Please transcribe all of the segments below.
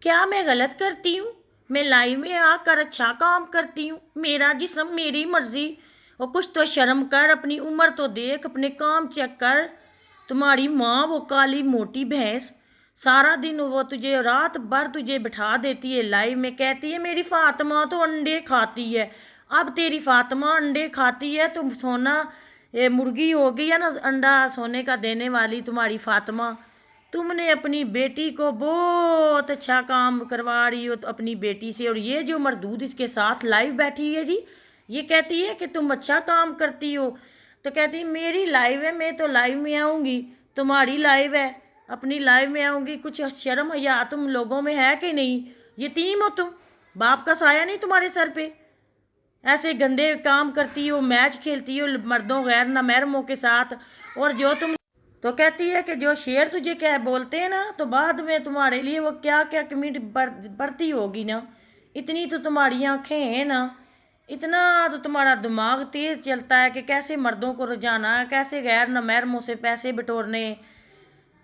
क्या मैं गलत करती हूँ? मैं लाइव में आकर अच्छा काम करती हूँ, मेरा जिस्म मेरी मर्जी। और कुछ तो शर्म कर, अपनी उम्र तो देख, अपने काम चेक कर। तुम्हारी माँ वो काली मोटी भैंस सारा दिन वो तुझे रात भर तुझे बिठा देती है लाइव में, कहती है मेरी फातिमा तो अंडे खाती है। अब तेरी फातिमा अंडे खाती है, तुम सोना ये मुर्गी हो गई है ना, अंडा सोने का देने वाली तुम्हारी फातिमा। तुमने अपनी बेटी को बहुत अच्छा काम करवा रही हो तो अपनी बेटी से, और ये जो मरदूद इसके साथ लाइव बैठी है जी, ये कहती है कि तुम अच्छा काम करती हो। तो कहती है मेरी लाइव है, मैं तो लाइव में आऊँगी, तुम्हारी लाइव है, अपनी लाइव में आऊँगी। कुछ शर्म या तुम लोगों में है कि नहीं? यतीम हो तुम, बाप का साया नहीं तुम्हारे सर पे। ऐसे गंदे काम करती हो, मैच खेलती हो मर्दों गैर नामहरमों के साथ। और जो तुम तो कहती है कि जो शेर तुझे क्या बोलते हैं ना, तो बाद में तुम्हारे लिए वो क्या क्या कमिट बढ़ती होगी ना। इतनी तो तुम्हारी आंखें हैं ना, इतना तो तुम्हारा दिमाग तेज चलता है कि कैसे मर्दों को रजाना है, कैसे गैर नामहरमों से पैसे बटोरने।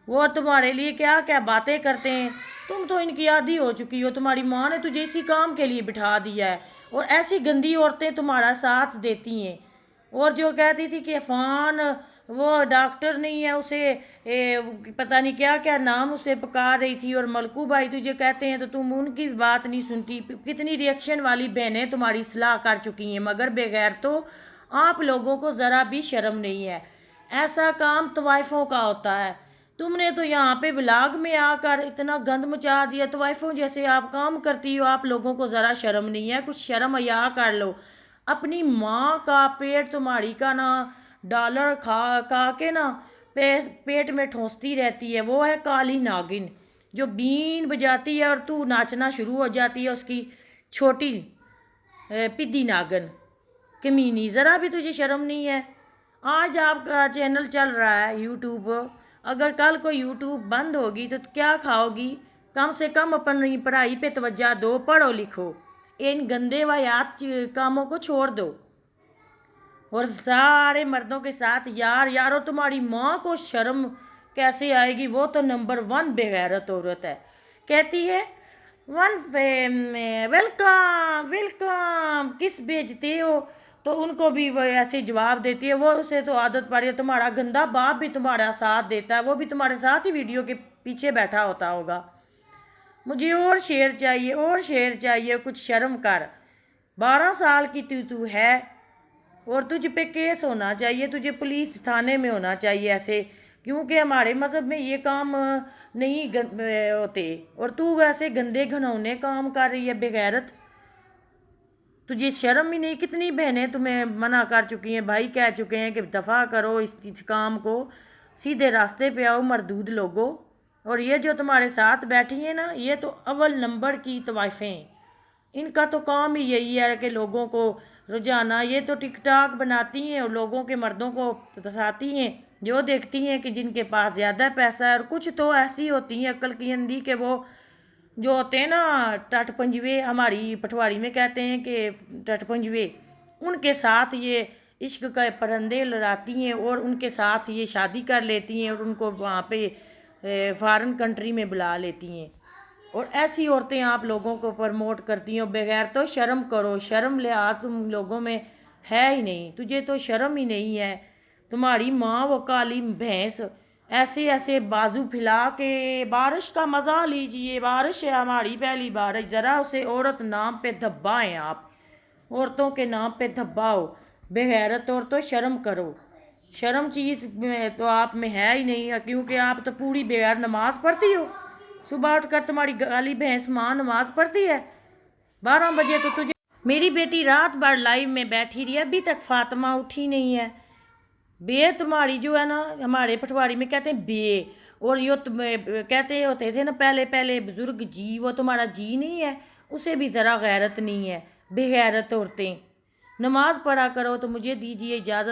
वो तुम्हारे लिए क्या क्या बातें करते हैं। तुम तो इनकी आदी हो चुकी हो, तुम्हारी माँ ने तुझे इसी काम के लिए बिठा दिया है, और ऐसी गंदी औरतें तुम्हारा साथ देती हैं। और जो कहती थी कि अफान वो डॉक्टर नहीं है, उसे पता नहीं क्या क्या नाम उसे पुकार रही थी, और मलकू भाई तुझे कहते हैं तो तुम उनकी भी बात नहीं सुनती। कितनी रिएक्शन वाली बहनें तुम्हारी सलाह कर चुकी हैं, मगर बगैर तो आप लोगों को ज़रा भी शर्म नहीं है। ऐसा काम तवाइफों का होता है। तुमने तो यहाँ पे व्लॉग में आकर इतना गंद मचा दिया, तवाइफों जैसे आप काम करती हो। आप लोगों को ज़रा शर्म नहीं है? कुछ शर्म हया कर लो। अपनी माँ का पेट तुम्हारी का ना डॉलर खा खा के ना पेट में ठोंसती रहती है। वो है काली नागिन जो बीन बजाती है और तू नाचना शुरू हो जाती है उसकी छोटी पिद्दी नागन। कमीनी, ज़रा भी तुझे शर्म नहीं है? आज आपका चैनल चल रहा है यूट्यूब, अगर कल को यूट्यूब बंद होगी तो क्या खाओगी? कम से कम अपनी पढ़ाई पे तवज्जो दो, पढ़ो लिखो, इन गंदे वायात कामों को छोड़ दो। और सारे मर्दों के साथ यार यारो, तुम्हारी माँ को शर्म कैसे आएगी? वो तो नंबर 1 बेगैरत औरत है। कहती है वन वेलकम वेलकम, किस भेजते हो? तो उनको भी वो ऐसे जवाब देती है। वो उसे तो आदत पड़ी है, तुम्हारा गंदा बाप भी तुम्हारा साथ देता है, वो भी तुम्हारे साथ ही वीडियो के पीछे बैठा होता होगा। मुझे और शेर चाहिए, और शेर चाहिए, कुछ शर्म कर। 12 साल की तू है, और तुझ पे केस होना चाहिए, तुझे पुलिस थाने में होना चाहिए ऐसे, क्योंकि हमारे मज़हब में ये काम नहीं होते। और तू ऐसे गंदे घनौने काम कर रही है बेगैरत। तुझे शर्म ही नहीं? कितनी बहनें तुम्हें मना कर चुकी हैं, भाई कह चुके हैं कि दफ़ा करो इस काम को, सीधे रास्ते पे आओ मरदूद लोगों। और ये जो तुम्हारे साथ बैठी हैं ना, ये तो अव्वल नंबर की तवाइफें। इनका तो काम ही यही है कि लोगों को रुझाना। ये तो टिकटॉक बनाती हैं और लोगों के मर्दों को फंसाती हैं, जो देखती हैं कि जिनके पास ज़्यादा पैसा है। और कुछ तो ऐसी होती हैं अक्ल की अंधी के वो जो होते हैं ना टट पंजवे, हमारी पटवारी में कहते हैं कि टट पंजवे, उनके साथ ये इश्क का परंदे लड़ाती हैं और उनके साथ ये शादी कर लेती हैं और उनको वहाँ पे फॉरेन कंट्री में बुला लेती हैं। और ऐसी औरतें आप लोगों को प्रमोट करती हैं। बगैर तो शर्म करो, शर्म लिहाज तुम लोगों में है ही नहीं, तुझे तो शर्म ही नहीं है। तुम्हारी माँ वो काली भैंस ऐसे ऐसे बाजू फैला के बारिश का मज़ा लीजिए, बारिश है हमारी पहली बारिश, ज़रा उसे औरत नाम पे धब्बाएं आप, औरतों के नाम पे धब्बाओ। बेगैरत औरतों, शर्म करो। शर्म चीज़ में तो आप में है ही नहीं, क्योंकि आप तो पूरी बगैर नमाज पढ़ती हो। सुबह उठकर तुम्हारी गाली भैंस माँ नमाज पढ़ती है, 12 बजे तो तुझे। मेरी बेटी रात भर लाइव में बैठी रही है, अभी तक फातिमा उठी नहीं है। बे तुम्हारी जो है ना, हमारे पटवारी में कहते हैं बे। और यो तुम कहते होते थे ना पहले पहले बुजुर्ग जी, वो तुम्हारा जी नहीं है, उसे भी ज़रा गैरत नहीं है। बेगैरत औरतें, नमाज पढ़ा करो। तो मुझे दीजिए इजाज़त।